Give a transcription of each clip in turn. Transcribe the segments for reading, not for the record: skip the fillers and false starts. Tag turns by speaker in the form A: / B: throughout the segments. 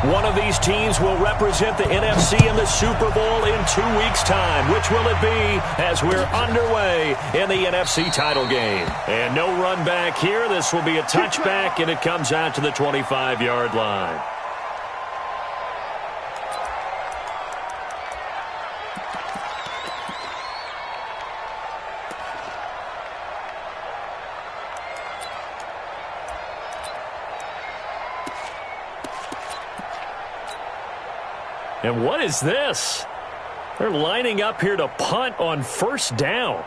A: One of these teams will represent the NFC in the Super Bowl in 2 weeks' time. Which will it be as we're underway in the NFC title game? And no run back here. This will be a touchback, and it comes out to the 25-yard line. And what is this? They're lining up here to punt on first down.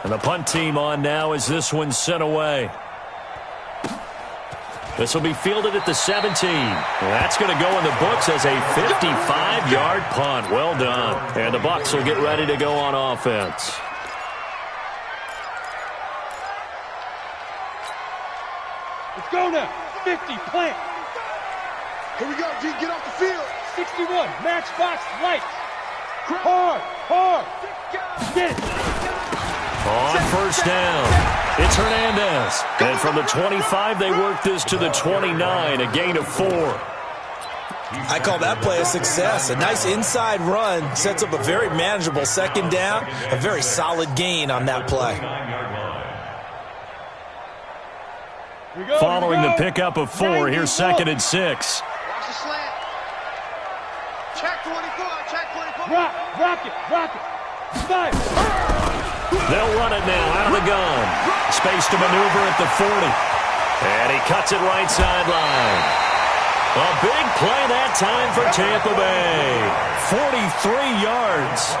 A: And the punt team on now as this one's sent away. This will be fielded at the 17. That's going to go in the books as a 55-yard punt. Well done. And the Bucs will get ready to go on offense.
B: Let's go now. 50, plant.
C: Here we go, G. Get off the field.
B: 61, matchbox, lights. Hard. Get it.
A: On first down, it's Hernandez. And from the 25, they work this to the 29, a gain of 4.
D: I call that play a success. A nice inside run sets up a very manageable second down. A very solid gain on that play.
A: Following the pickup of 4, here's 2nd and 6.
C: Watch the slant. Check 24.
B: Rock it. Style.
A: They'll run it now out of the gun. Space to maneuver at the 40. And he cuts it right sideline. A big play that time for Tampa Bay. 43 yards.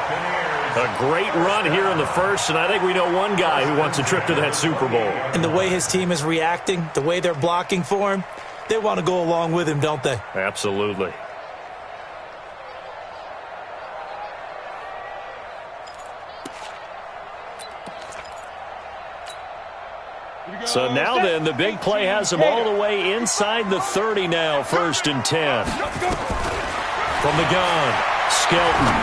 A: A great run here in the first, and I think we know one guy who wants a trip to that Super Bowl.
D: And the way his team is reacting, the way they're blocking for him, they want to go along with him, don't they?
A: Absolutely. So now then, the big play has them all the way inside the 30 now, 1st and 10. From the gun, Skelton.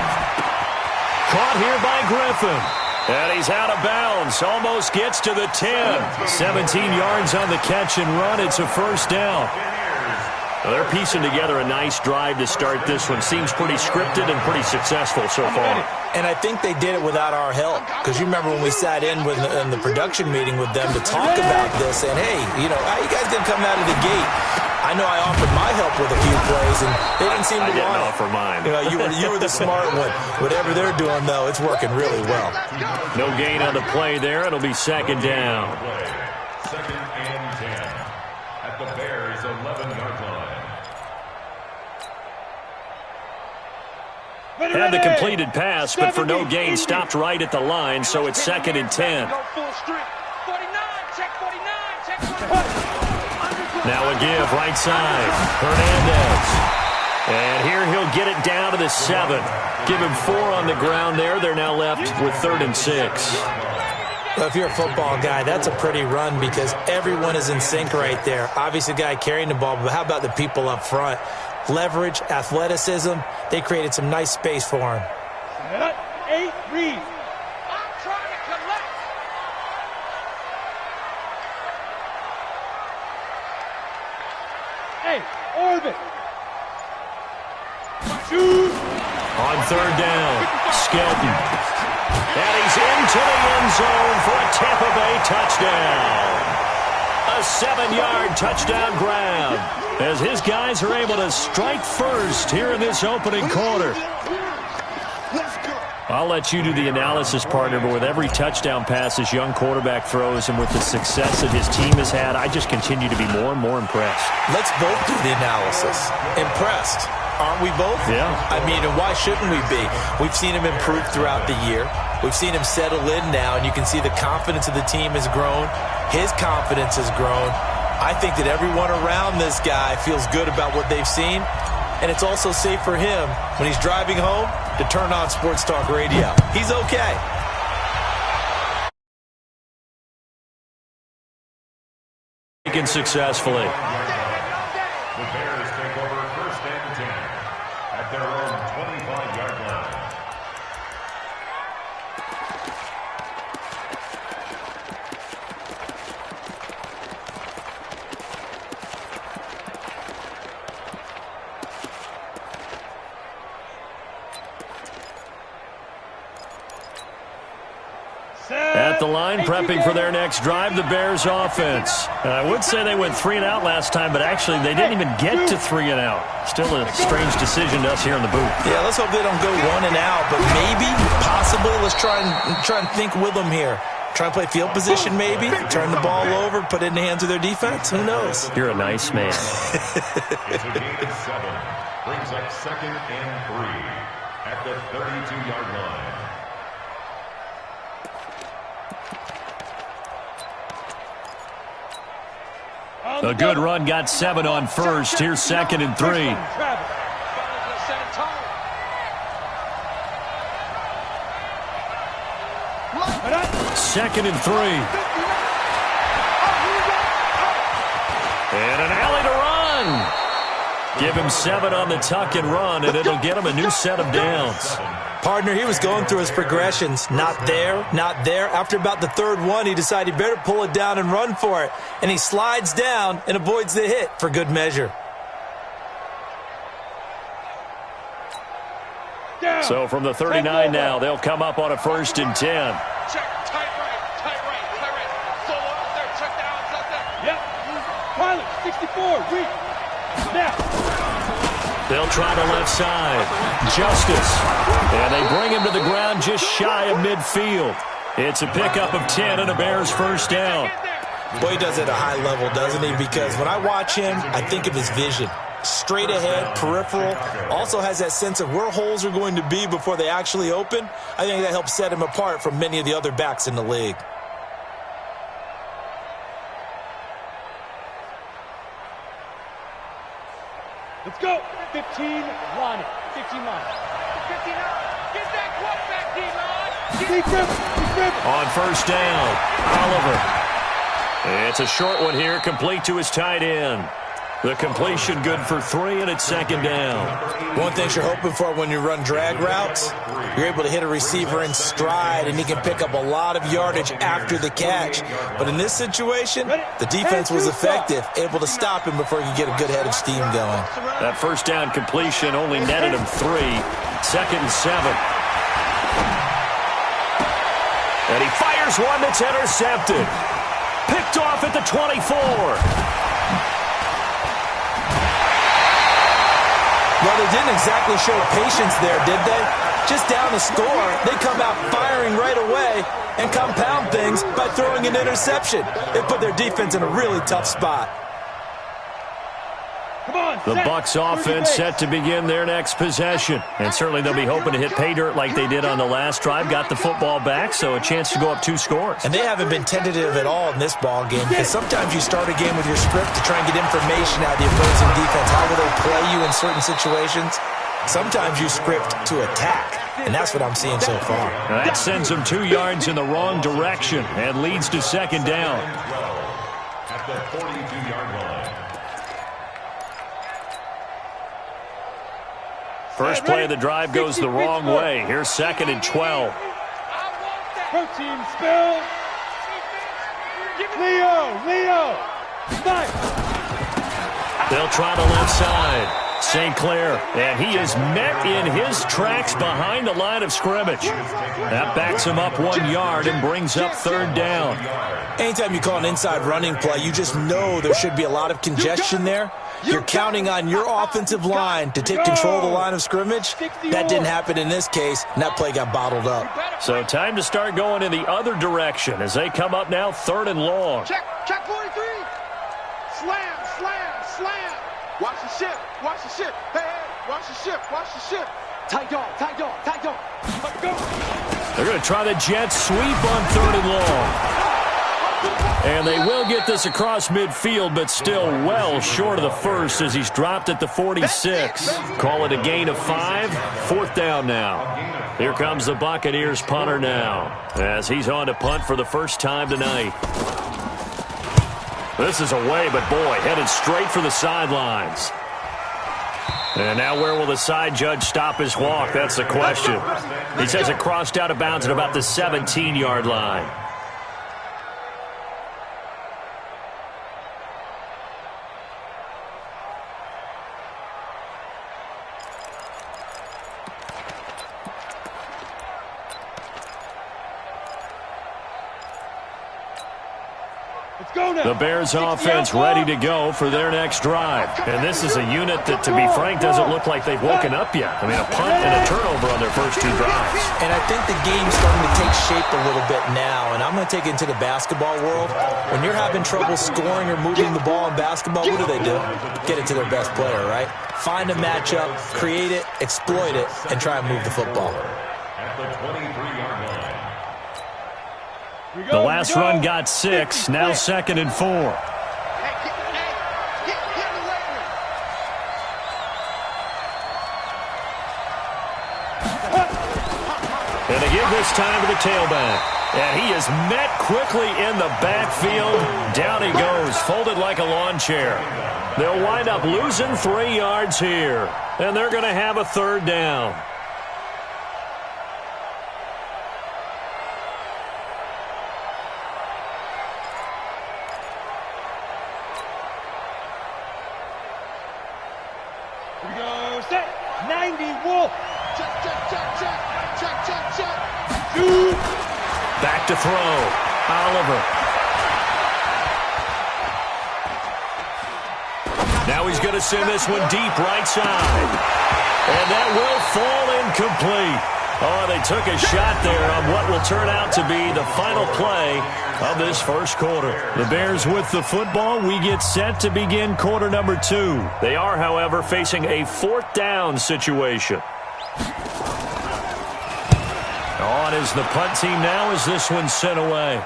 A: Caught here by Griffin. And he's out of bounds. Almost gets to the 10. 17 yards on the catch and run. It's a first down. Well, they're piecing together a nice drive to start this one. Seems pretty scripted and pretty successful so far.
D: And I think they did it without our help. Because you remember when we sat in the production meeting with them to talk about this. And, hey, how you guys didn't come out of the gate? I know I offered my help with a few plays, and they didn't seem to want it.
A: I didn't offer mine.
D: You were the smart one. Whatever they're doing, though, it's working really well.
A: No gain on the play there. It'll be 2nd down.
E: 2nd and 10 at the Bears' 11-yard line.
A: Had the completed pass, but for no gain, stopped right at the line, so it's 2nd and 10. Now a give, right side. Hernandez. And here he'll get it down to the 7. Give him 4 on the ground there. They're now left with 3rd and 6.
D: Well, if you're a football guy, that's a pretty run because everyone is in sync right there. Obviously, the guy carrying the ball, but how about the people up front? Leverage, athleticism. They created some nice space for him.
B: 8, read. Orbit. Shoot.
A: On 3rd down, Skelton. And he's into the end zone for a Tampa Bay touchdown. A 7-yard touchdown grab as his guys are able to strike first here in this opening quarter. I'll let you do the analysis, partner, but with every touchdown pass this young quarterback throws and with the success that his team has had, I just continue to be more and more impressed.
D: Let's both do the analysis. Impressed. Aren't we both?
A: Yeah.
D: I mean, and why shouldn't we be? We've seen him improve throughout the year. We've seen him settle in now, and you can see the confidence of the team has grown. His confidence has grown. I think that everyone around this guy feels good about what they've seen, and it's also safe for him when he's driving home to turn on Sports Talk Radio. He's okay.
A: Taken successfully.
E: The Bears take over 1st and 10 at their own 25-yard line.
A: at the line, prepping for their next drive, the Bears offense. I would say they went 3 and out last time, but actually they didn't even get to 3 and out. Still a strange decision to us here in the booth.
D: Yeah, let's hope they don't go 1 and out, but maybe, possibly, let's try and think with them here. Try and play field position maybe, turn the ball over, put it in the hands of their defense. Who knows?
A: You're a nice man.
E: It's a gain of 7. Brings up 2nd and 3 at the 32-yard line.
A: A good run got 7 on first. Here's 2nd and 3. Second and 3. And an alley to run. Give him 7 on the tuck and run, and it'll get him a new set of downs.
D: Partner, he was going through his progressions. Not there, not there. After about the 3rd one, he decided he better pull it down and run for it. And he slides down and avoids the hit for good measure.
A: So from the 39 now, they'll come up on a 1st and 10.
C: Check, tight right. Solo out there, check the outside there.
B: Yep. Pilot, 64, reach. Now.
A: They'll try the left side. Justice. And they bring him to the ground just shy of midfield. It's a pickup of 10 and a Bears 1st down.
D: Boy, he does it at a high level, doesn't he? Because when I watch him, I think of his vision. Straight ahead, peripheral, also has that sense of where holes are going to be before they actually open. I think that helps set him apart from many of the other backs in the league.
B: Let's go. 15, line it. 15 line.
C: 59. Get that quarterback, D-line.
B: Keep dribbling.
A: On 1st down, Oliver. It's a short one here, complete to his tight end. The completion good for 3, and it's 2nd down.
D: One thing you're hoping for when you run drag routes, you're able to hit a receiver in stride, and he can pick up a lot of yardage after the catch. But in this situation, the defense was effective, able to stop him before he could get a good head of steam going.
A: That 1st down completion only netted him 3. 2nd and 7. And he fires one that's intercepted. Picked off at the 24.
D: Well, they didn't exactly show patience there, did they? Just down the score, they come out firing right away and compound things by throwing an interception. They put their defense in a really tough spot.
B: Come on,
A: the Bucs offense set to begin their next possession. And certainly they'll be hoping to hit pay dirt like they did on the last drive. Got the football back, so a chance to go up 2 scores.
D: And they haven't been tentative at all in this ball game, because sometimes you start a game with your script to try and get information out of the opposing defense. How will they play you in certain situations? Sometimes you script to attack, and that's what I'm seeing so far.
A: Now that sends them 2 yards in the wrong direction and leads to 2nd down.
E: At the 42-yard line.
A: First play of the drive goes the wrong way. Here's 2nd and 12.
B: Protein spill. Leo. Snipe.
A: They'll try the left side. St. Clair, and he is met in his tracks behind the line of scrimmage. That backs him up 1 yard and brings up 3rd down.
D: Anytime you call an inside running play, you just know there should be a lot of congestion there. You're counting on your offensive line to take control of the line of scrimmage. That didn't happen in this case, and that play got bottled up.
A: So time to start going in the other direction as they come up now 3rd and long.
C: Check 43. Slam. Watch the ship. Hey, watch the ship. Tight dog. Let's go.
A: They're going to try the jet sweep on 3rd and long. And they will get this across midfield, but still well short of the first as he's dropped at the 46. Call it a gain of 5. 4th down now. Here comes the Buccaneers punter now as he's on to punt for the first time tonight. This is away, but boy, headed straight for the sidelines. And now where will the side judge stop his walk? That's the question. He says it crossed out of bounds at about the 17-yard line. The Bears offense ready to go for their next drive. And this is a unit that, to be frank, doesn't look like they've woken up yet. I mean, a punt and a turnover on their first two drives.
D: And I think the game's starting to take shape a little bit now. And I'm going to take it into the basketball world. When you're having trouble scoring or moving the ball in basketball, what do? Get it to their best player, right? Find a matchup, create it, exploit it, and try and move the football.
E: At the 23-yard line.
A: The last run got 6, now 2nd and 4. And they give this time to the tailback. And he is met quickly in the backfield. Down he goes, folded like a lawn chair. They'll wind up losing 3 yards here. And they're going to have a third down. Back to throw. Oliver. Now he's going to send this one deep right side. And that will fall incomplete. Oh, they took a shot there on what will turn out to be the final play of this first quarter. The Bears with the football. We get set to begin quarter number 2. They are, however, facing a 4th down situation. On is the punt team now as this one's sent away.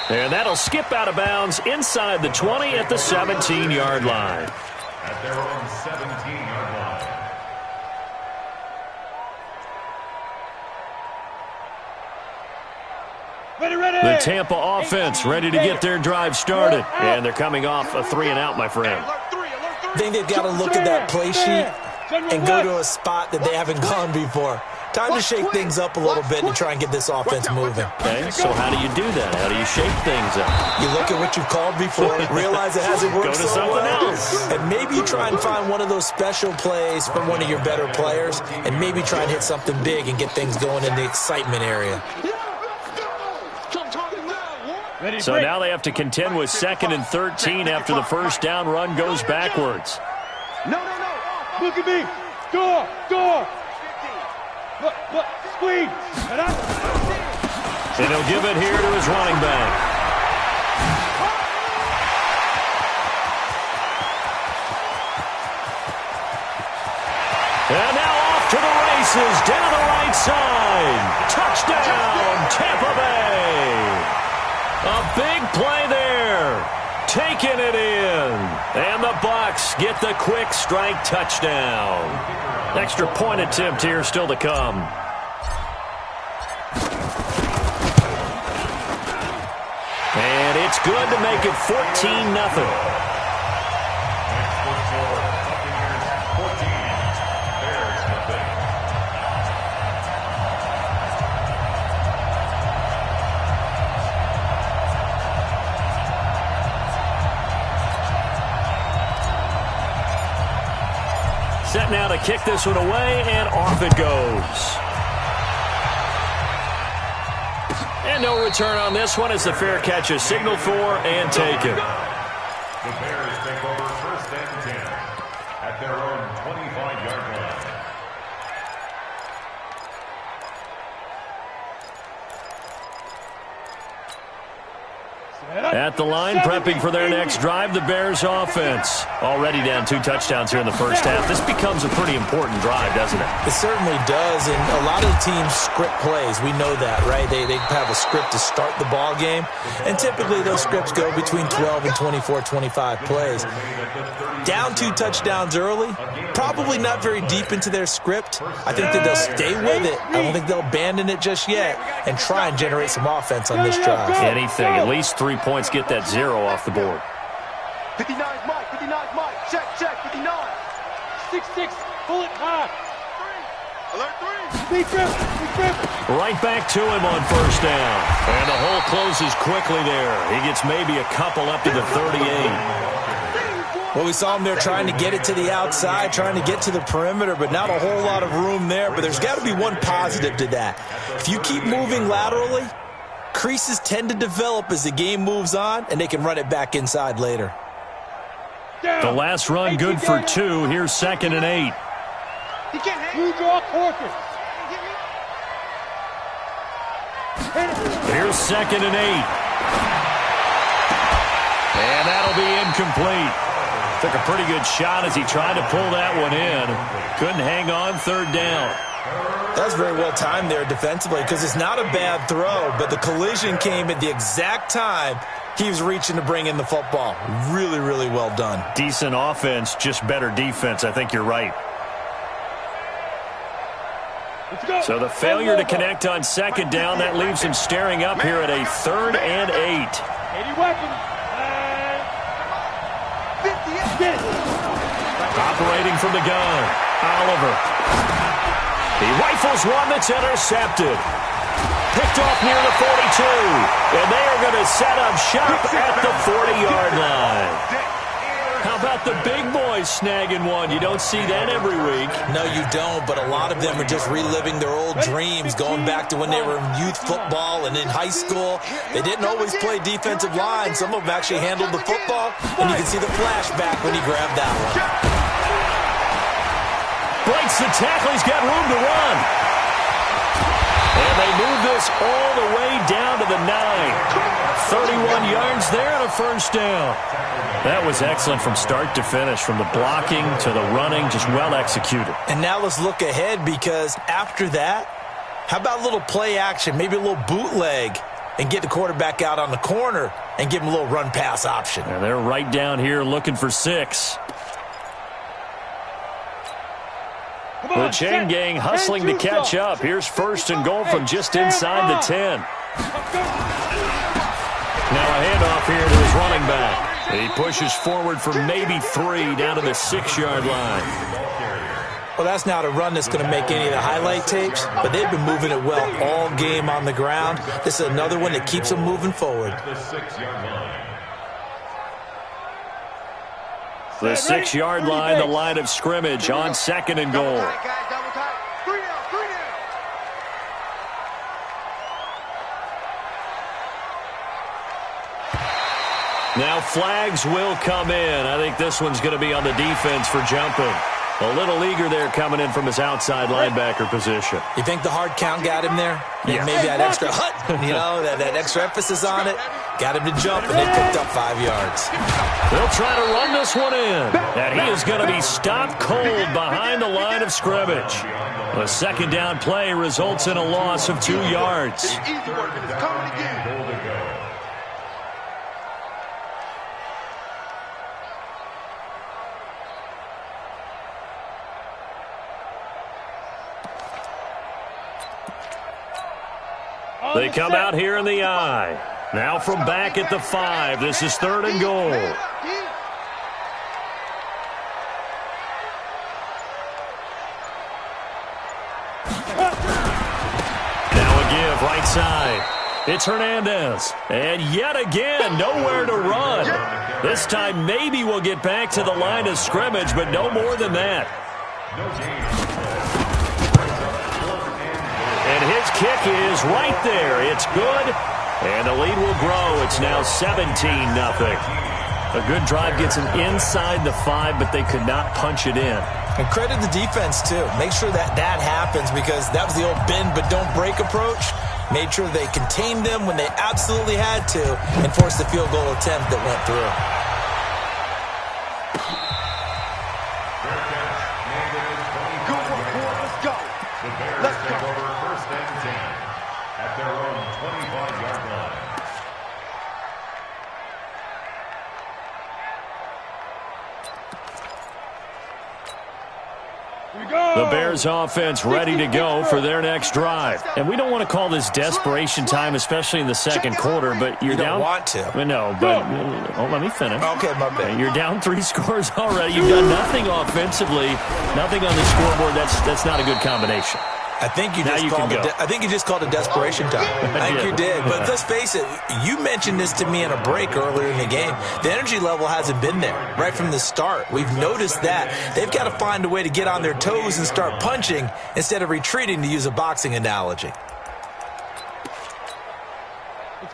A: And that'll skip out of bounds inside the 20 at the 17-yard line.
E: At their own 17-yard line.
A: The Tampa offense ready to get their drive started. And they're coming off a 3-and-out, my friend.
D: I think they've got to look at that play sheet and go to a spot that they haven't gone before. Time to shake things up a little bit and try and get this offense moving.
A: Okay, so how do you do that? How do you shake things up?
D: You look at what you've called before, realize it hasn't worked
A: Go to
D: so
A: something
D: well,
A: else.
D: and maybe you try and find one of those special plays from one of your better players, and maybe try and hit something big and get things going in the excitement area.
A: So now they have to contend with 2nd and 13 after the first down run goes backwards.
B: No. Look at me. Door. Look, squeeze.
A: And he'll give it here to his running back. And now off to the races, down the right side. Touchdown, Tampa Bay. A big play there. Taking it in. And the Bucs get the quick strike touchdown. Extra point attempt here still to come. And it's good to make it 14-0. Set now to kick this one away, and off it goes. And no return on this one as the fair catch is signaled for and taken.
E: The Bears take over 1st and 10 at their own 25-yard line.
A: At the line, prepping for their next drive, the Bears offense. Already down 2 touchdowns here in the first half. This becomes a pretty important drive, doesn't it?
D: It certainly does, and a lot of teams script plays. We know that, right? They have a script to start the ball game, and typically those scripts go between 12 and 24, 25 plays. Down 2 touchdowns early, probably not very deep into their script. I think that they'll stay with it. I don't think they'll abandon it just yet and try and generate some offense on this drive.
A: Anything, at least 3 points, get that 0 off the board.
B: 59 Mike, check, 59. 6-6, pull it high. Alert 3. Speed trip.
A: Right back to him on first down. And the hole closes quickly there. He gets maybe a couple up to the 38.
D: Well, we saw him there trying to get it to the outside, trying to get to the perimeter, but not a whole lot of room there. But there's got to be one positive to that. If you keep moving laterally, Creases tend to develop as the game moves on, and they can run it back inside later.
A: The last run good for 2. Here's 2nd and 8.
B: You draw quarter.
A: Here's 2nd and 8. And that'll be incomplete. Took a pretty good shot as he tried to pull that one in. Couldn't hang on 3rd down.
D: That was very well timed there defensively because it's not a bad throw, but the collision came at the exact time he was reaching to bring in the football. Really, really well done.
A: Decent offense, just better defense. I think you're right. So the failure to connect on 2nd down, that leaves him staring up here at a 3rd and 8.
B: 80 weapons.
A: Operating from the gun, Oliver. He rifles one that's intercepted. Picked off near the 42. And they are going to set up shop at the 40-yard line. How about the big boys snagging one? You don't see that every week.
D: No, you don't, but a lot of them are just reliving their old dreams, going back to when they were in youth football and in high school. They didn't always play defensive line. Some of them actually handled the football, and you can see the flashback when he grabbed that one.
A: Breaks the tackle. He's got room to run. And they move this all the way down to the 9. 31 yards there and a 1st down. That was excellent from start to finish, from the blocking to the running, just well executed.
D: And now let's look ahead, because after that, how about a little play action, maybe a little bootleg, and get the quarterback out on the corner and give him a little run-pass option.
A: And they're right down here looking for 6. The chain gang hustling to catch up. Here's 1st and goal from just inside the 10. Now a handoff here to his running back. He pushes forward for maybe 3 down to the 6-yard line.
D: Well, that's not a run that's going to make any of the highlight tapes, but they've been moving it well all game on the ground. This is another one that keeps them moving forward.
A: The 6-yard line, the line of scrimmage on 2nd and goal. Now flags will come in. I think this one's going to be on the defense for jumping. A little eager there coming in from his outside linebacker position.
D: You think the hard count got him there?
A: Yeah.
D: Maybe that extra that extra emphasis on it got him to jump, and they picked up 5 yards.
A: They'll try to run this one in. And he is going to be stopped cold behind the line of scrimmage. A 2nd down play results in a loss of 2 yards. They come out here in the I. Now from back at the 5. This is 3rd and goal. Now a give right side. It's Hernandez. And yet again, nowhere to run. This time maybe we'll get back to the line of scrimmage, but no more than that. And his kick is right there. It's good, and the lead will grow. It's now 17-0. A good drive gets him inside the 5, but they could not punch it in.
D: And credit the defense, too. Make sure that happens, because that was the old bend but don't break approach. Made sure they contained them when they absolutely had to and forced the field goal attempt that went through.
A: The Bears offense ready to go for their next drive. And we don't want to call this desperation time, especially in the 2nd quarter, but you're down.
D: You don't want to.
A: No, but let me finish.
D: Okay, my bad.
A: You're down 3 scores already. You've done nothing offensively, nothing on the scoreboard. That's not a good combination.
D: I think you just called it desperation time. I think you did. But let's face it, you mentioned this to me in a break earlier in the game. The energy level hasn't been there right from the start. We've noticed that. They've got to find a way to get on their toes and start punching instead of retreating, to use a boxing analogy.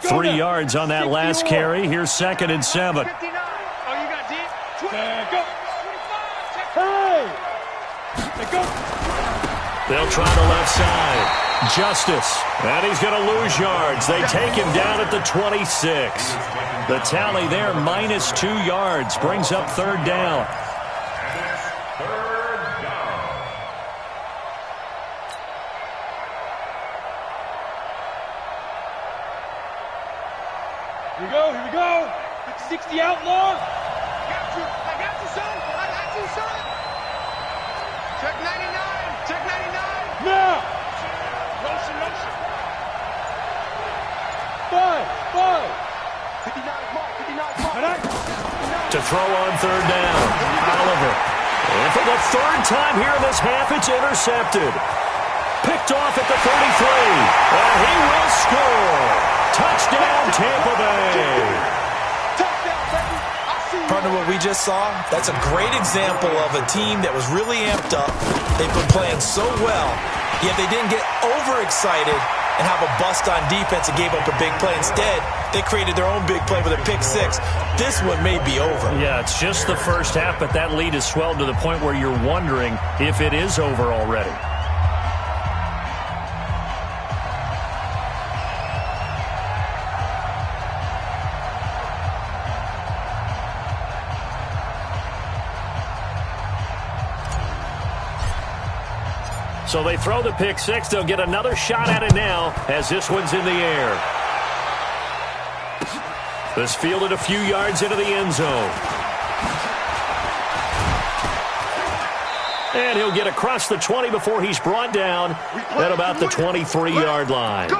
A: 3 yards on that last carry. Here's 2nd and 7.
C: 59. Oh, you got deep?
B: Go.
C: 25.
B: Hey! Hey, go.
A: They'll try the left side. Justice. And he's going to lose yards. They take him down at the 26. The tally there, -2 yards. Brings up 3rd down.
B: Here we go. 60 outlaw.
C: I got you, son. I got you, son. Check 99. Check 99.
B: Now.
C: Motion.
B: 5.
C: 59 mark.
A: To throw on 3rd down. Oliver. And for the 3rd time here in this half, it's intercepted. Picked off at the 33. And he will score. Touchdown, Tampa Bay.
D: Partner, what we just saw, that's a great example of a team that was really amped up. They've been playing so well, yet they didn't get overexcited and have a bust on defense and gave up a big play. Instead, they created their own big play with a pick 6. This one may be over.
A: Yeah, it's just the first half, but that lead has swelled to the point where you're wondering if it is over already. So they throw the pick 6. They'll get another shot at it now as this one's in the air. This fielded a few yards into the end zone. And he'll get across the 20 before he's brought down at about the 23-yard line.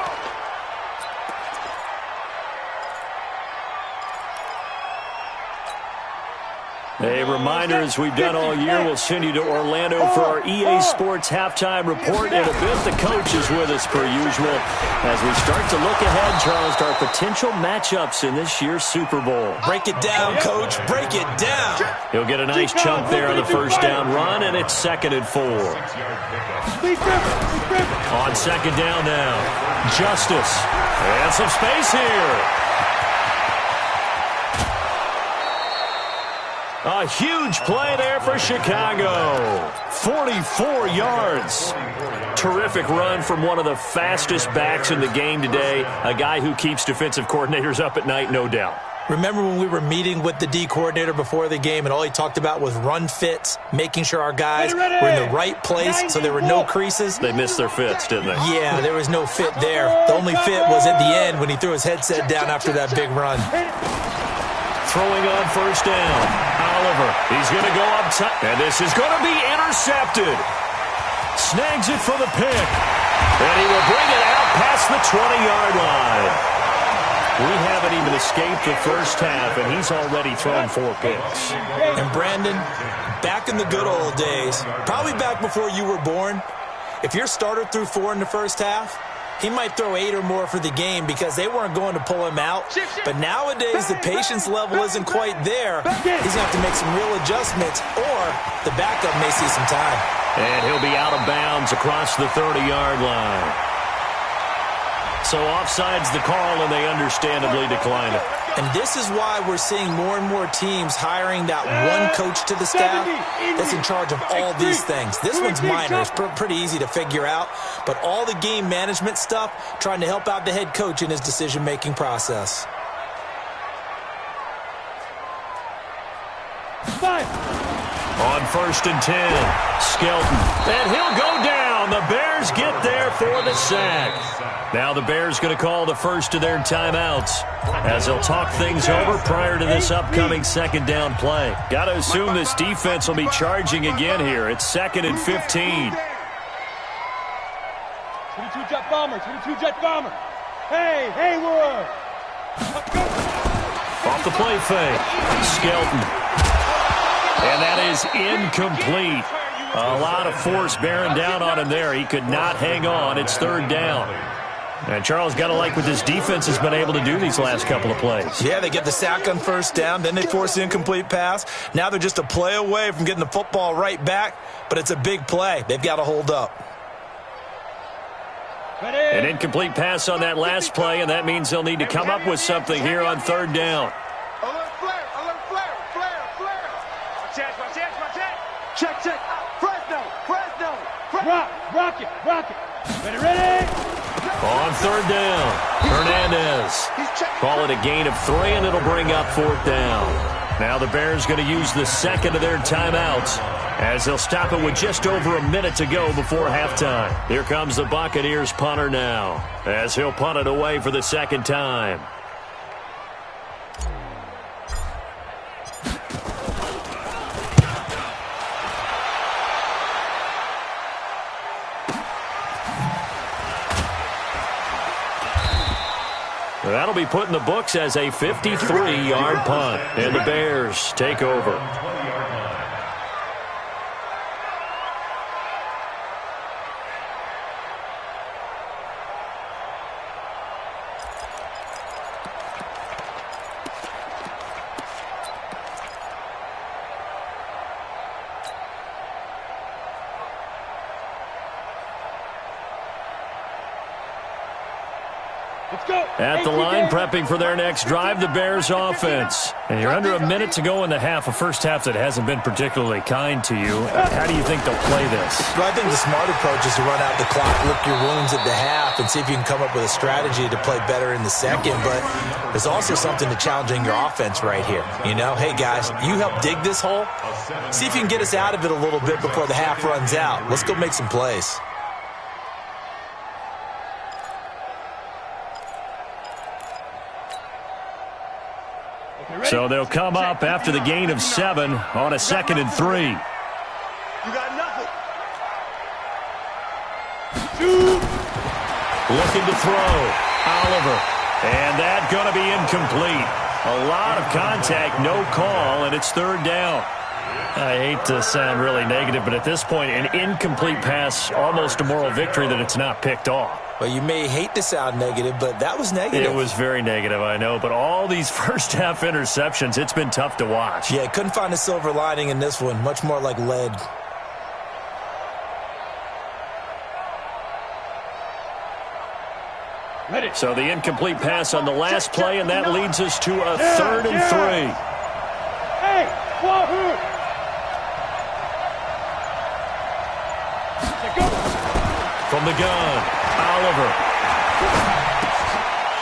A: A reminder, as we've done all year, we'll send you to Orlando for our EA Sports halftime report. In a bit, the coach is with us per usual as we start to look ahead, Charles, to our potential matchups in this year's Super Bowl.
D: Break it down, Coach. Break it down.
A: He'll get a nice chunk there on the 1st down run, and it's 2nd and 4. On 2nd down now, Justice. And some space here. A huge play there for Chicago. 44 yards. Terrific run from one of the fastest backs in the game today. A guy who keeps defensive coordinators up at night, no doubt.
D: Remember when we were meeting with the D coordinator before the game and all he talked about was run fits, making sure our guys were in the right place so there were no creases?
A: They missed their fits, didn't they?
D: Yeah, there was no fit there. The only fit was at the end when he threw his headset down after that big run.
A: Throwing on 1st down. Oliver, he's going to go up top. And this is going to be intercepted. Snags it for the pick. And he will bring it out past the 20-yard line. We haven't even escaped the first half, and he's already thrown 4 picks.
D: And Brandon, back in the good old days, probably back before you were born, if your starter threw 4 in the first half, he might throw 8 or more for the game because they weren't going to pull him out. But nowadays, the patience level isn't quite there. He's going to have to make some real adjustments, or the backup may see some time.
A: And he'll be out of bounds across the 30-yard line. So offside's the call, and they understandably decline it.
D: And this is why we're seeing more and more teams hiring that one coach to the staff that's in charge of all these things. This one's minor. It's pretty easy to figure out. But all the game management stuff, trying to help out the head coach in his decision-making process.
B: 5.
A: On 1st and 10, Skelton. And he'll go down. The Bears get there for the sack. Now the Bears going to call the first of their timeouts as they'll talk things over prior to this upcoming 2nd down play. Got to assume this defense will be charging again here. It's 2nd and 15.
B: 22 jet bomber. Hey, Haywood.
A: Off the play fake. Skelton. And that is incomplete. A lot of force bearing down on him there. He could not hang on. It's 3rd down. And Charles, got to like what this defense has been able to do these last couple of plays.
D: Yeah, they get the sack on 1st down, then they force the incomplete pass. Now they're just a play away from getting the football right back, but it's a big play. They've got to hold up.
A: An incomplete pass on that last play, and that means they'll need to come up with something here on third down.
C: Alert flare, alert flare, flare, flare. Watch it, watch it, watch it. Check, check. Fresno, Fresno, Fresno.
B: Rocket. Ready.
A: On third down, Hernandez. Call it a gain of 3, and it'll bring up fourth down. Now the Bears going to use the second of their timeouts as they'll stop it with just over a minute to go before halftime. Here comes the Buccaneers punter now as he'll punt it away for the second time. That'll be put in the books as a 53-yard punt, and the Bears take over. At the line, prepping for their next drive, the Bears offense. And you're under a minute to go in the half, a first half that hasn't been particularly kind to you. How do you think they'll play this?
D: Well, I think the smart approach is to run out the clock, lick your wounds at the half, and see if you can come up with a strategy to play better in the second. But there's also something to challenging your offense right here. You know, hey, guys, you help dig this hole. See if you can get us out of it a little bit before the half runs out. Let's go make some plays.
A: So they'll come up after the gain of 7 on a 2nd and 3.
C: You got nothing.
A: Looking to throw. Oliver. And that going to be incomplete. A lot of contact, no call, and it's third down. I hate to sound really negative, but at this point, an incomplete pass, almost a moral victory that it's not picked off.
D: Well, you may hate to sound negative, but that was negative.
A: It was very negative, I know, but all these first-half interceptions, it's been tough to watch.
D: Yeah, couldn't find a silver lining in this one. Much more like lead.
B: Ready.
A: So the incomplete pass on the last play, and that leads us to a 3rd and 3.
B: Hey, Wahoo!
A: From the gun, Oliver.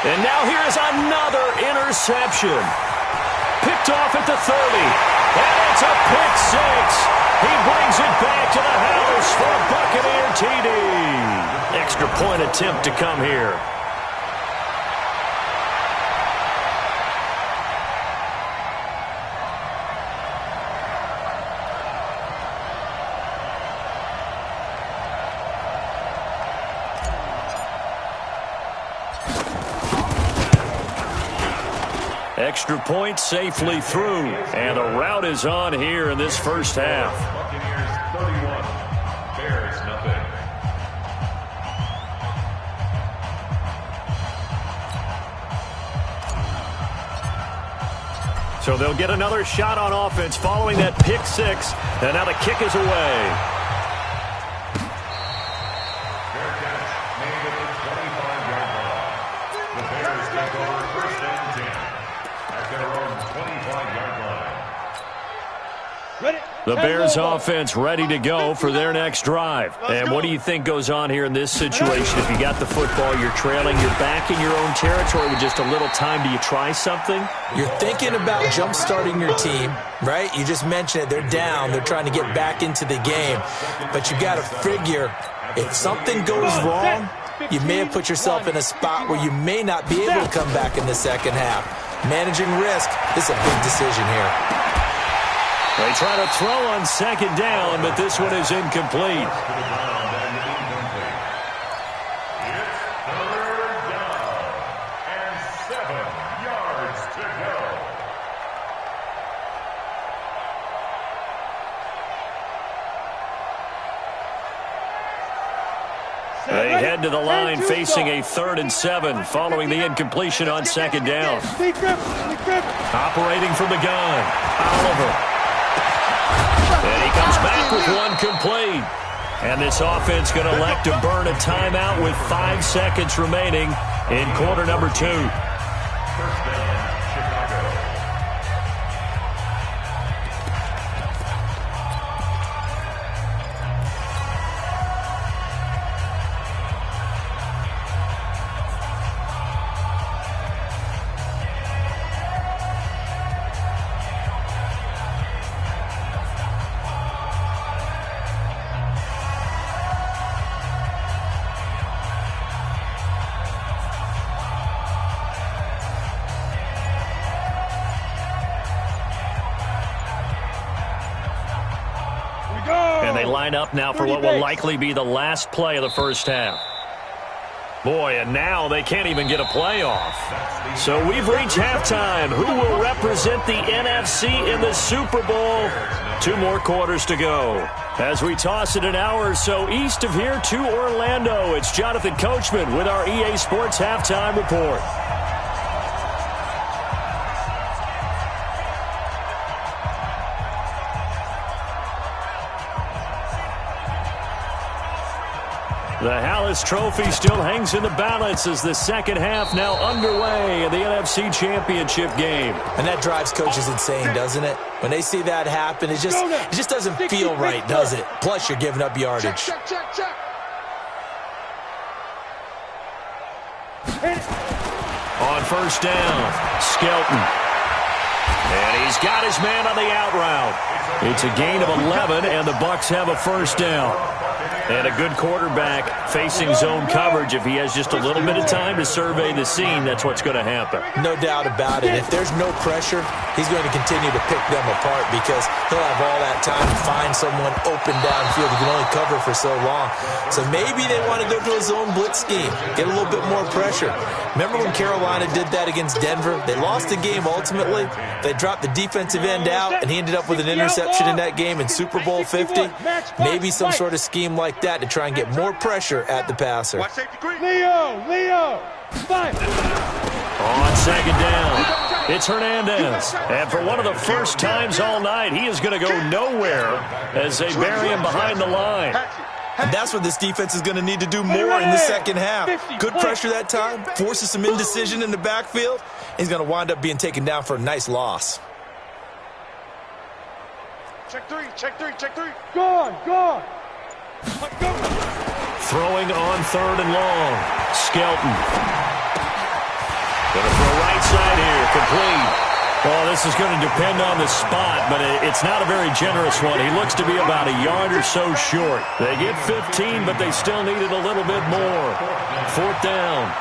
A: And now here's another interception. Picked off at the 30. And it's a pick 6. He brings it back to the house for a Buccaneer TD. Extra point attempt to come here. Extra point safely through, and the route is on here in this first half.
E: Buccaneers 31, Bears nothing.
A: So they'll get another shot on offense following that pick 6, and now the kick is away. The Bears offense ready to go for their next drive. And what do you think goes on here in this situation? If you got the football, you're trailing, you're back in your own territory with just a little time. Do you try something?
D: You're thinking about jump-starting your team, right? You just mentioned it. They're down. They're trying to get back into the game. But you got to figure, if something goes wrong, you may have put yourself in a spot where you may not be able to come back in the second half. Managing risk is a big decision here.
A: They try to throw on second down, but this one is incomplete.
E: It's third down and 7 yards to go.
A: They head to the line facing a 3rd and 7 following the incompletion on second down. Operating from the gun, Oliver. And he comes back with one complete. And this offense going to elect to burn a timeout with 5 seconds remaining in quarter number 2.
E: First down, Chicago.
A: And they line up now for what will likely be the last play of the first half. Boy, and now they can't even get a play off. So we've reached halftime. Who will represent the NFC in the Super Bowl? 2 more quarters to go. As we toss it an hour or so east of here to Orlando, it's Jonathan Coachman with our EA Sports Halftime Report. The Hallis Trophy still hangs in the balance as the second half now underway in the NFC Championship game.
D: And that drives coaches insane, doesn't it? When they see that happen, it just doesn't feel right, does it? Plus, you're giving up yardage.
A: On first down, Skelton. And he's got his man on the out route. It's a gain of 11, and the Bucs have a first down. And a good quarterback facing zone coverage. If he has just a little bit of time to survey the scene, that's what's going to happen.
D: No doubt about it. If there's no pressure, he's going to continue to pick them apart because he'll have all that time to find someone open downfield. He can only cover for so long. So maybe they want to go to a zone blitz scheme, get a little bit more pressure. Remember when Carolina did that against Denver? They lost the game ultimately. They dropped the defensive end out, and he ended up with an interception in that game in Super Bowl 50. Maybe some sort of scheme like that to try and get more pressure at the passer.
B: Leo, fight.
A: On second down, it's Hernandez. And for one of the first times all night, he is going to go nowhere as they bury him behind the line.
D: And that's what this defense is going to need to do more in the second half. Good pressure that time, forces some indecision in the backfield. He's going to wind up being taken down for a nice loss.
C: Check three.
B: Go.
A: Throwing on third and long. Skelton. Going to throw right side here. Complete. Well, this is going to depend on the spot, but it's not a very generous one. He looks to be about a yard or so short. They get 15, but they still needed a little bit more. Fourth down.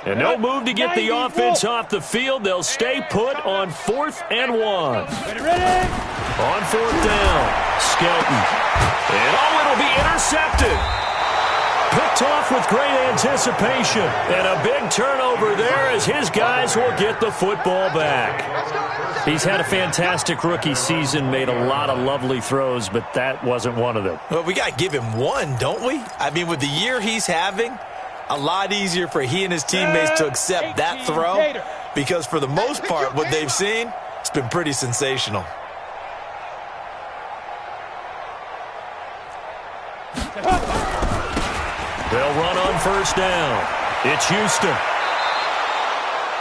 A: And no move to get the offense off the field. They'll stay put on 4th and 1.
B: Ready?
A: On 4th down, Skelton. And it'll be intercepted. Picked off with great anticipation. And a big turnover there as his guys will get the football back. He's had a fantastic rookie season, made a lot of lovely throws, but that wasn't one of them.
D: Well, we got to give him one, don't we? I mean, with the year he's having, a lot easier for he and his teammates to accept that throw because for the most part, what they've seen, it's been pretty sensational.
A: They'll run on first down. It's Houston.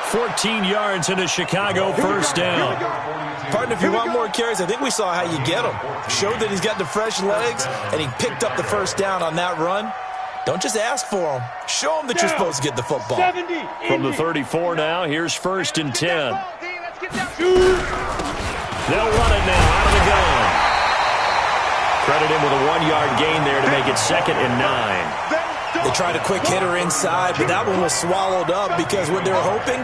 A: 14 yards into Chicago, first down.
D: Partner, if you want more carries, I think we saw how you get them. Showed that he's got the fresh legs, and he picked up the first down on that run. Don't just ask for them. Show them that you're supposed to get the football.
A: From the 34 now, here's 1st and 10. They'll run it now out of the gun. Credit him with a 1-yard gain there to make it 2nd and 9.
D: They tried a quick hitter inside, but that one was swallowed up because what they're hoping,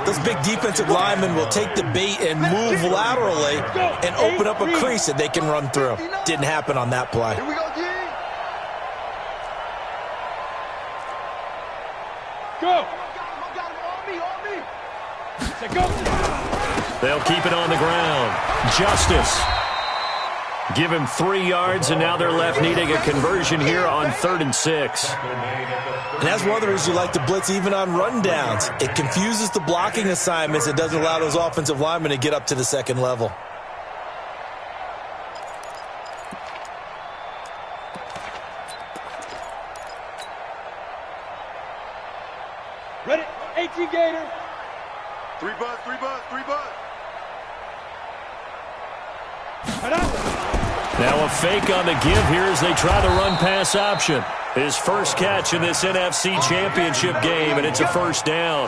D: those big defensive linemen will take the bait and move laterally and open up a crease that they can run through. Didn't happen on that play.
B: Go.
A: They'll keep it on the ground. Justice. Give him 3 yards, and now they're left needing a conversion here on 3rd and 6.
D: And that's one of the reasons you like to blitz even on rundowns. It confuses the blocking assignments. It doesn't allow those offensive linemen to get up to the second level.
B: Ready? 18 Gator.
C: 3 buzz, 3 buzz, 3 buzz.
A: Now a fake on the give here as they try the run-pass option. His first catch in this NFC Championship game, and it's a first down.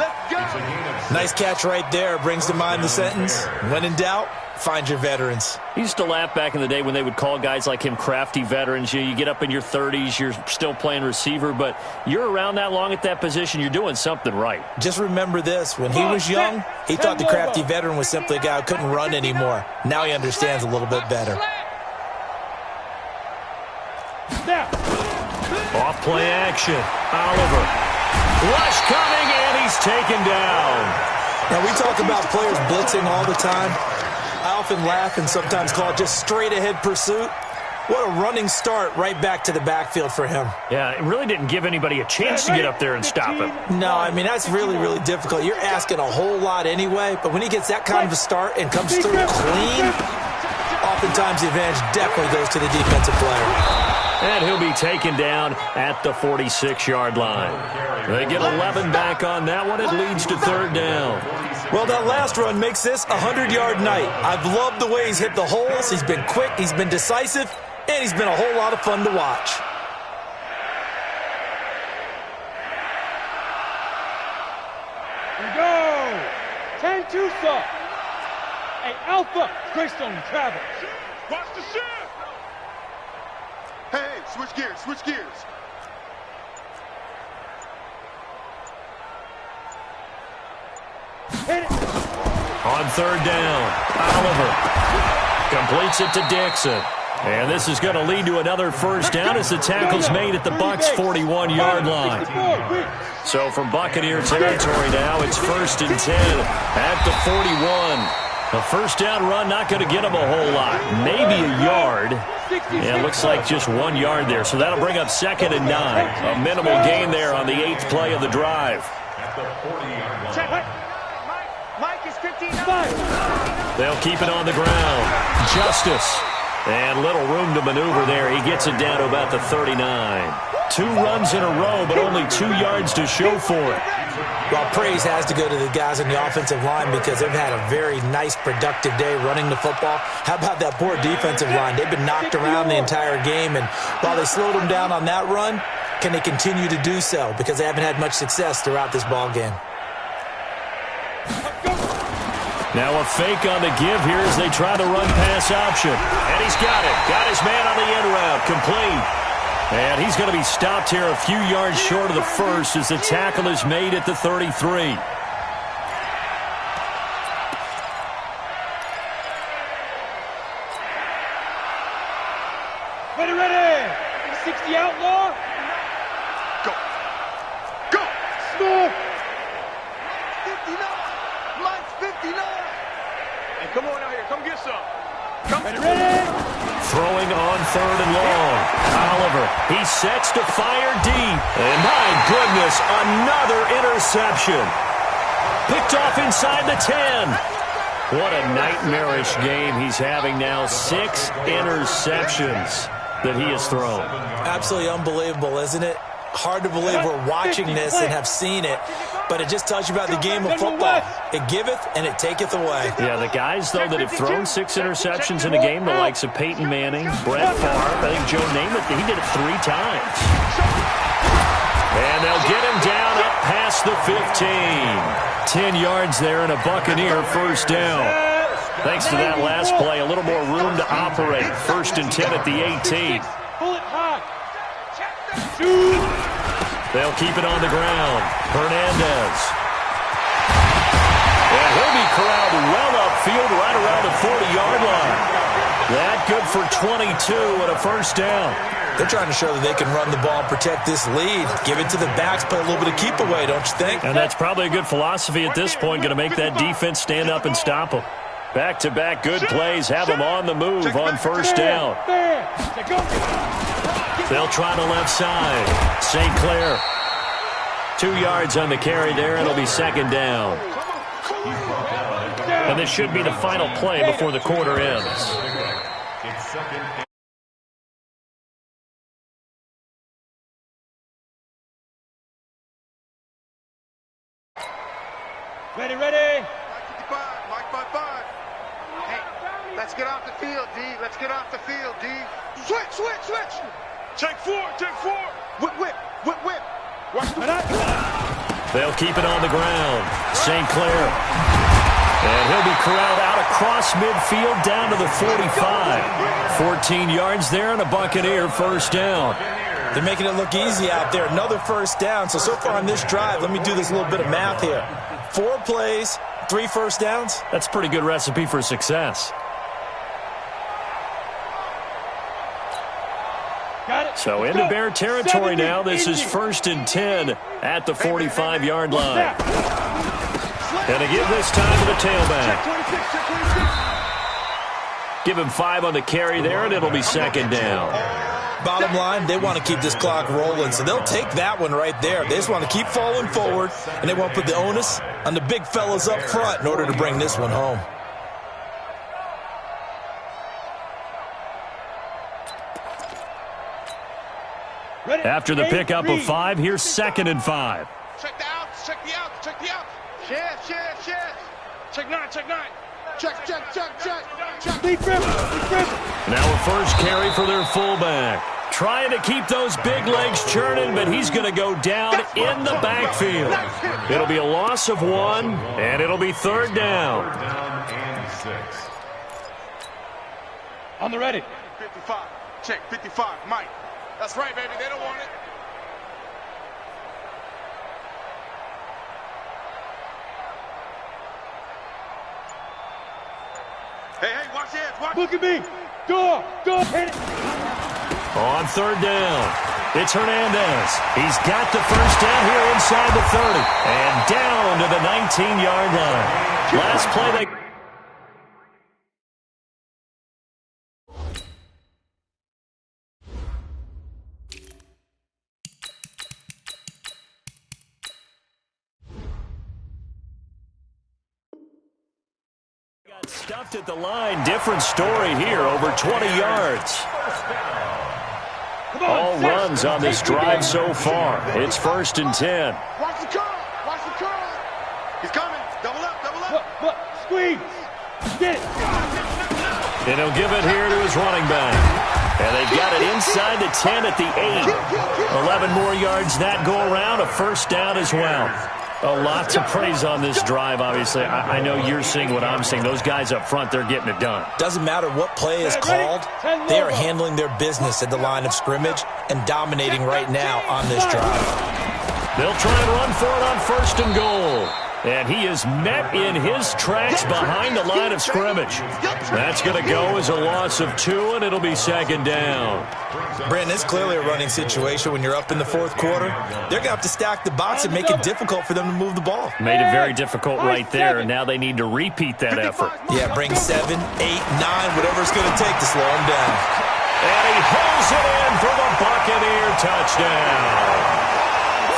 D: Nice catch right there. Brings to mind the sentence, when in doubt, find your veterans.
A: He used to laugh back in the day when they would call guys like him crafty veterans. You get up in your 30s, you're still playing receiver, but you're around that long at that position, you're doing something right.
D: Just remember this. When he was young, he thought the crafty veteran was simply a guy who couldn't run anymore. Now he understands a little bit better.
A: Off play action. Oliver. Rush coming, and he's taken down.
D: Now, we talk about players blitzing all the time. I often laugh and sometimes call it just straight-ahead pursuit. What a running start right back to the backfield for him.
A: Yeah, it really didn't give anybody a chance to get up there and stop him.
D: No, I mean, that's really, really difficult. You're asking a whole lot anyway, but when he gets that kind of a start and comes through clean, oftentimes the advantage definitely goes to the defensive player.
A: And he'll be taken down at the 46-yard line. They get 11 back on that one. It leads to 3rd down.
D: Well, that last run makes this a 100-yard night. I've loved the way he's hit the holes. He's been quick, he's been decisive, and he's been a whole lot of fun to watch.
B: Here we go. 10 Tucson. Hey, Alpha. Greystone travels.
C: Watch the shift. Hey, switch gears, switch gears.
B: Hit it.
A: On 3rd down, Oliver completes it to Dixon. And this is going to lead to another first down as the tackle's made at the Bucs' 41-yard line. So from Buccaneer territory now, it's 1st and 10 at the 41. A first down run not going to get him a whole lot. Maybe a yard. Yeah, it looks like just 1 yard there. So that'll bring up 2nd and 9. A minimal gain there on the 8th play of the drive.
C: Mike is 15.
A: They'll keep it on the ground. Justice. And little room to maneuver there. He gets it down to about the 39. 2 runs in a row, but only 2 yards to show for it.
D: Well, praise has to go to the guys on the offensive line because they've had a very nice, productive day running the football. How about that poor defensive line? They've been knocked around the entire game, and while they slowed them down on that run, can they continue to do so? Because they haven't had much success throughout this ball game.
A: Now a fake on the give here as they try the run-pass option. And he's got it. Got his man on the end route. Complete. And he's going to be stopped here a few yards short of the first as the tackle is made at the 33.
B: Ready. 60 outlaw.
C: Go. Go.
B: Small.
C: 59. Mike's 59. Hey, come on out here. Come get some. Come.
B: Ready.
A: Throwing on 3rd and long. Oliver, he sets to fire deep. And my goodness, another interception. Picked off inside the 10. What a nightmarish game he's having now. 6 interceptions that he has thrown.
D: Absolutely unbelievable, isn't it? Hard to believe we're watching this and have seen it, but it just tells you about the game of football. It giveth and it taketh away.
A: Yeah, the guys, though, that have thrown 6 interceptions in a game, the likes of Peyton Manning, Brett Favre, I think Joe Namath, he did it 3 times. And they'll get him down up past the 15. 10 yards there and a Buccaneer first down. Thanks to that last play, a little more room to operate. 1st and 10 at the 18.
B: Pull it high.
A: They'll keep it on the ground. Hernandez. And he'll be corralled well upfield right around the 40-yard line. That good for 22 and a first down.
D: They're trying to show that they can run the ball and protect this lead. Give it to the backs, play a little bit of keep away, don't you think?
A: And that's probably a good philosophy at this point, going to make that defense stand up and stop them. Back-to-back good plays have them on the move on first down. They'll try the left side. St. Clair. 2 yards on the carry there. It'll be second down. And this should be the final play before the quarter ends.
E: It's second.
B: Ready, ready.
C: Mike 5. Hey, let's get off the field, D. Let's get off the field, D. Switch. Take four. Whip. Watch the
A: They'll keep it on the ground. St. Clair. And he'll be corralled out across midfield down to the 45. 14 yards there and a Buccaneer first down.
D: They're making it look easy out there. Another first down. So far on this drive, let me do this little bit of math here. 4 plays, 3 first downs.
A: That's a pretty good recipe for success. So into Bear territory now. This is 1st and 10 at the 45-yard line. And to give this time to the tailback. Give him 5 on the carry there, and it'll be second down.
D: Bottom line, they want to keep this clock rolling, so they'll take that one right there. They just want to keep falling forward, and they want to put the onus on the big fellas up front in order to bring this one home.
A: After the pickup of 5, here's 2nd and 5.
C: Check the outs. Check the outs. Shares. Check 9. Check.
B: Lead grip.
A: Now a first carry for their fullback. Trying to keep those big legs churning, but he's going to go down in the backfield. It'll be a loss of 1, and it'll be 3rd down.
E: Down and 6.
B: On the ready.
C: 55. Check 55. Mike. That's right, baby. They don't want it. Hey, watch this. Watch.
B: Look at me. Go. Hit it.
A: On 3rd down, it's Hernandez. He's got the first down here inside the 30. And down to the 19-yard line. Last play they... got stuffed at the line. Different story here. Over 20 yards. All runs on this drive so far. It's 1st and 10.
C: Watch the curl. He's coming. Double up.
B: Look. Squeeze. Get it.
A: And he'll give it here to his running back. And they've got it inside the 10 at the 8. 11 more yards that go around. A first down as well. A lot to praise on this drive, obviously. I know you're seeing what I'm seeing. Those guys up front, they're getting it done.
D: Doesn't matter what play is called. They are handling their business at the line of scrimmage and dominating right now on this drive.
A: They'll try and run for it on 1st and goal. And he is met in his tracks behind the line of scrimmage. That's going to go as a loss of 2, and it'll be 2nd down.
D: Brandon, it's clearly a running situation when you're up in the 4th quarter. They're going to have to stack the box and make it difficult for them to move the ball.
A: Made it very difficult right there, and now they need to repeat that effort.
D: Yeah, bring 7, 8, 9, whatever it's going to take to slow him down.
A: And he pulls it in for the Buccaneer touchdown.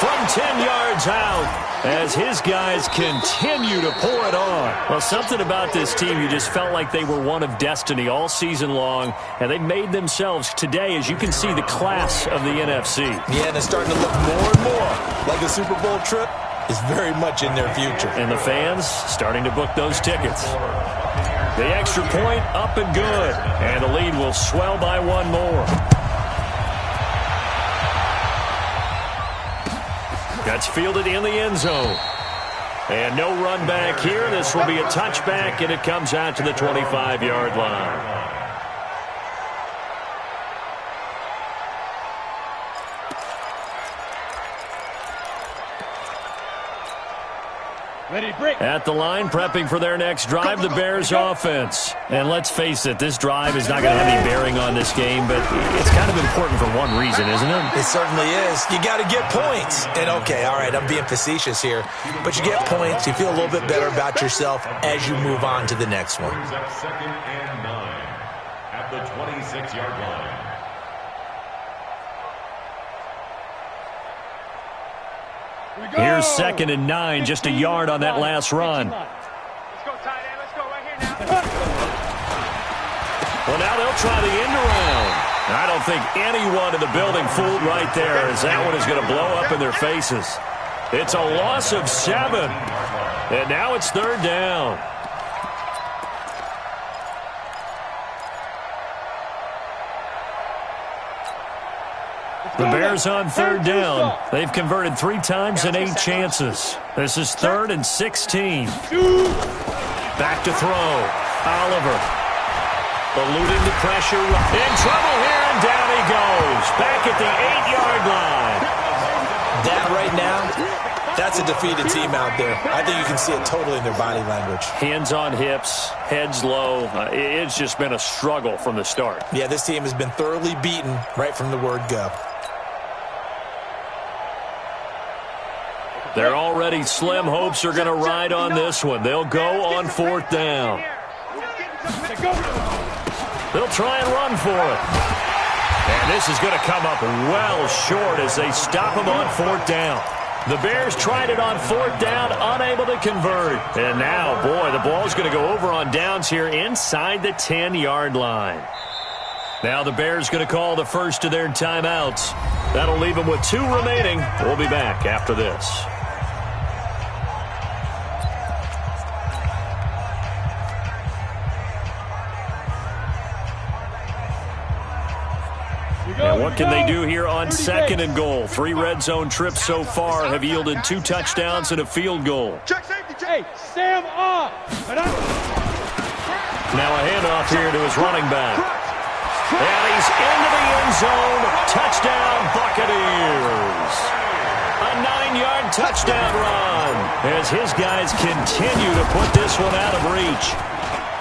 A: From 10 yards out, as his guys continue to pour it on. Well, something about this team, you just felt like they were one of destiny all season long, and they made themselves today, as you can see, the class of the NFC.
D: Yeah, and it's starting to look more and more like a Super Bowl trip is very much in their future.
A: And the fans starting to book those tickets. The extra point up and good, and the lead will swell by 1 more. That's fielded in the end zone. And no run back here. This will be a touchback, and it comes out to the 25-yard line.
B: Ready, break.
A: At the line, prepping for their next drive, the Bears offense. And let's face it, this drive is not going to have any bearing on this game, but it's kind of important for one reason, isn't it?
D: It certainly is. You got to get points. And, okay, all right, I'm being facetious here. But you get points. You feel a little bit better about yourself as you move on to the next one.
E: Brings up 2nd and 9 at the 26-yard line.
A: Here's 2nd and 9, just a yard on that last run.
C: Let's go, tight end. Let's go right here now.
A: Well, now they'll try the end around. I don't think anyone in the building fooled right there, as that one is going to blow up in their faces. It's a loss of 7, and now it's 3rd down. The Bears on 3rd down. They've converted 3 times in 8 chances. This is 3rd and 16. Back to throw. Oliver. Eluding the pressure. In trouble here, and down he goes. Back at the 8-yard line.
D: That right now, that's a defeated team out there. I think you can see it totally in their body language.
A: Hands on hips, heads low. It's just been a struggle from the start.
D: Yeah, this team has been thoroughly beaten right from the word go.
A: Their already slim hopes are going to ride on this one. They'll go on 4th down. They'll try and run for it. And this is going to come up well short as they stop him on 4th down. The Bears tried it on 4th down, unable to convert. And now, boy, the ball's going to go over on downs here inside the 10-yard line. Now the Bears going to call the first of their timeouts. That'll leave them with 2 remaining. We'll be back after this. And what can they do here on 2nd and goal? 3 red zone trips so far have yielded 2 touchdowns and a field goal.
B: Hey, Sam off.
A: Now a handoff here to his running back. And he's into the end zone. Touchdown, Buccaneers. A 9-yard touchdown run as his guys continue to put this one out of reach.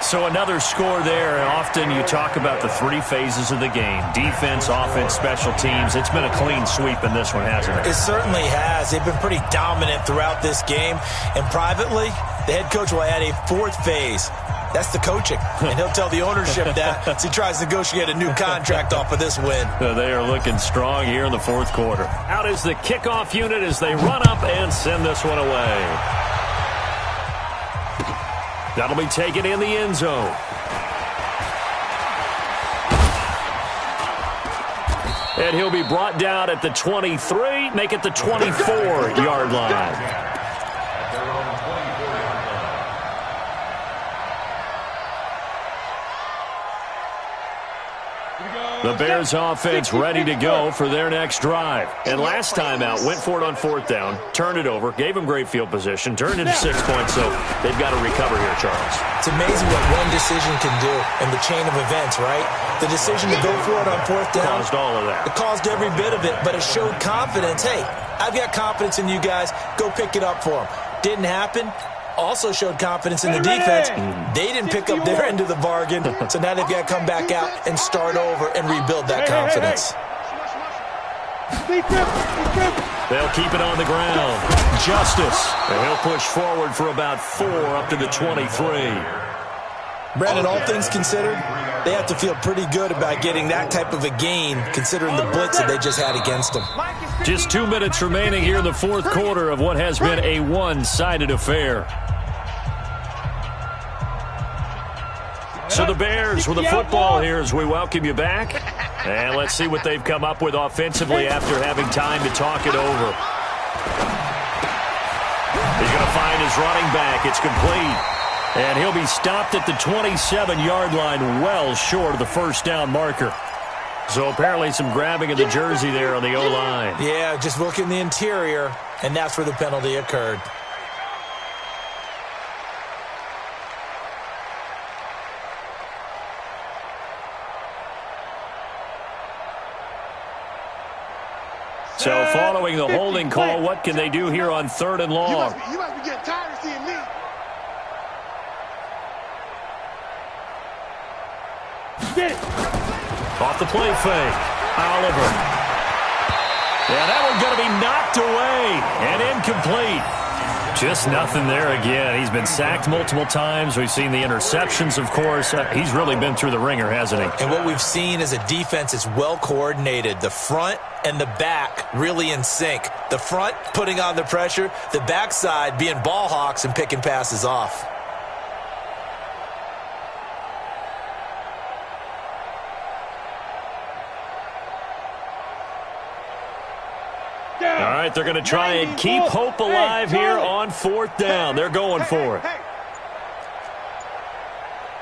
A: So another score there, and often you talk about the 3 phases of the game. Defense, offense, special teams. It's been a clean sweep in this one, hasn't it?
D: It certainly has. They've been pretty dominant throughout this game. And privately, the head coach will add a 4th phase. That's the coaching. And he'll tell the ownership that as he tries to negotiate a new contract off of this win.
A: They are looking strong here in the 4th quarter. Out is the kickoff unit as they run up and send this one away. That'll be taken in the end zone. And he'll be brought down at the 23, make it the 24-yard line. The Bears offense ready to go for their next drive. And last time out, went for it on 4th down, turned it over, gave them great field position, turned into 6 points, so they've got to recover here, Charles.
D: It's amazing what one decision can do in the chain of events, right? The decision to go for it on 4th down.
A: Caused all of that.
D: It caused every bit of it, but it showed confidence. Hey, I've got confidence in you guys. Go pick it up for them. Didn't happen. Also showed confidence in the defense. They didn't pick up their end of the bargain, so now they've got to come back out and start over and rebuild that confidence.
A: They'll keep it on the ground. Justice. And he'll push forward for about 4 up to the 23.
D: Brandon, all things considered, they have to feel pretty good about getting that type of a gain considering the blitz that they just had against them.
A: Just 2 minutes remaining here in the 4th quarter of what has been a one-sided affair. So the Bears with the football here as we welcome you back. And let's see what they've come up with offensively after having time to talk it over. He's going to find his running back. It's complete. And he'll be stopped at the 27-yard line, well short of the 1st down marker. So apparently some grabbing of the jersey there on the O-line.
D: Yeah, just look in the interior, and that's where the penalty occurred.
A: So following the holding call, what can they do here on 3rd and long?
C: You must be getting tired of seeing me.
B: Get it.
A: Off the play fake. Oliver. Yeah, that one's going to be knocked away and incomplete. Just nothing there again. He's been sacked multiple times. We've seen the interceptions, of course. He's really been through the ringer, hasn't he?
D: And what we've seen is a defense that's well coordinated. The front and the back really in sync. The front putting on the pressure. The backside being ball hawks and picking passes off.
A: All right, they're going to try and keep hope alive here on 4th down. They're going for it.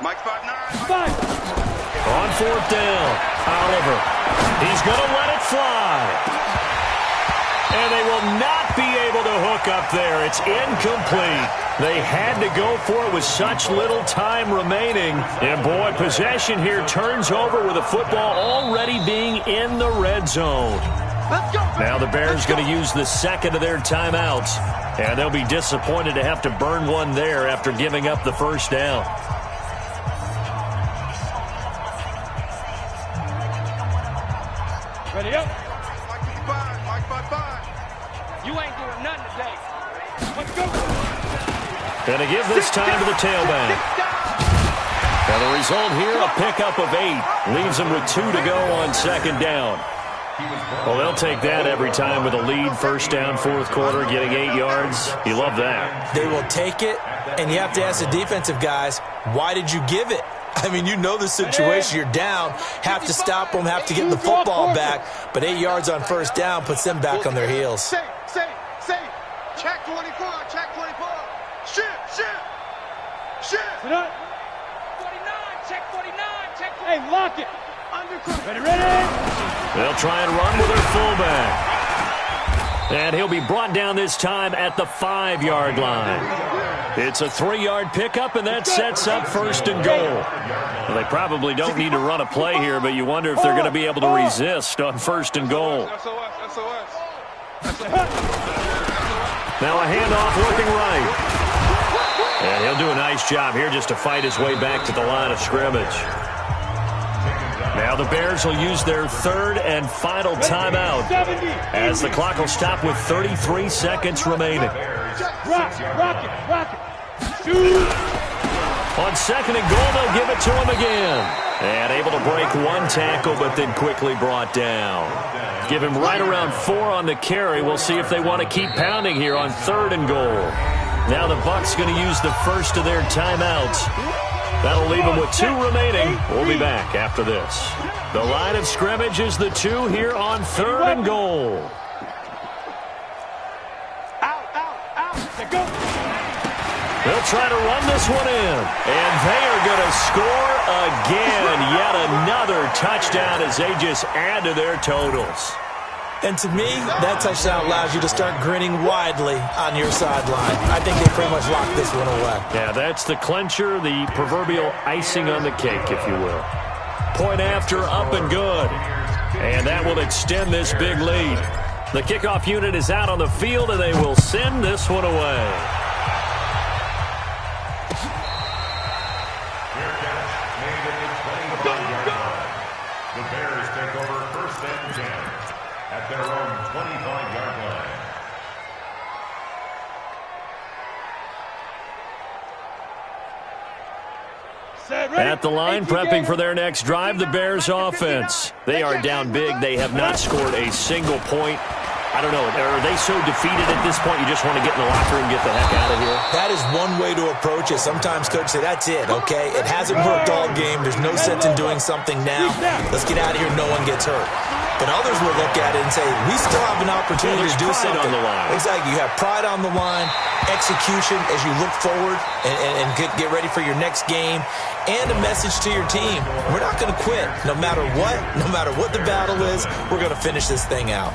C: Mike 5-9.
A: On 4th down, Oliver. He's going to let it fly. And they will not be able to hook up there. It's incomplete. They had to go for it with such little time remaining. And, boy, possession here turns over with the football already being in the red zone. Now the Bears going to use the second of their timeouts, and they'll be disappointed to have to burn one there after giving up the first down.
B: Ready up.
C: Mike 5-5.
B: You ain't doing nothing today. Let's go.
A: And to give this time to the tailback. And the result here, a pickup of 8. Leaves them with 2 to go on 2nd down. Well, they'll take that every time with a lead, 1st down, 4th quarter, getting 8 yards. You love that.
D: They will take it, and you have to ask the defensive guys, why did you give it? I mean, you know the situation. You're down, have to stop them, have to get the football back, but 8 yards on 1st down puts them back on their heels.
C: Say. Check 24, check 24. Shit.
B: Sit up.
F: 49, check 49, check 49.
B: Hey, lock it. Ready.
A: They'll try and run with their fullback. And he'll be brought down this time at the 5-yard line. It's a 3-yard pickup, and that sets up 1st and goal. Well, they probably don't need to run a play here, but you wonder if they're going to be able to resist on 1st and goal. Now a handoff working right. And he'll do a nice job here just to fight his way back to the line of scrimmage. Now the Bears will use their 3rd and final timeout as the clock will stop with 33 seconds remaining.
B: Rock it. Shoot.
A: On 2nd and goal, they'll give it to him again. And able to break one tackle, but then quickly brought down. Give him right around 4 on the carry. We'll see if they want to keep pounding here on 3rd and goal. Now the Bucs going to use the first of their timeouts. That'll leave them with 2 remaining. We'll be back after this. The line of scrimmage is the 2 here on 3rd and goal.
B: Out. Go.
A: They'll try to run this one in. And they are going to score again. Yet another touchdown as they just add to their totals.
D: And to me, that touchdown allows you to start grinning widely on your sideline. I think they pretty much locked this one away.
A: Yeah, that's the clincher, the proverbial icing on the cake, if you will. Point after, up and good. And that will extend this big lead. The kickoff unit is out on the field, and they will send this one away.
E: The Bears take over 1st and 10 at their own 25-yard line.
A: At the line, prepping for their next drive, the Bears offense. They are down big. They have not scored a single point. I don't know. Are they so defeated at this point you just want to get in the locker room and get the heck out of here?
D: That is one way to approach it. Sometimes coaches say, that's it, okay? It hasn't worked all game. There's no sense in doing something now. Let's get out of here. No one gets hurt. But others will look at it and say, we still have an opportunity to do something.
A: On the line.
D: Exactly. You have pride on the line, execution as you look forward and get ready for your next game, and a message to your team. We're not going to quit. No matter what the battle is, we're going to finish this thing out.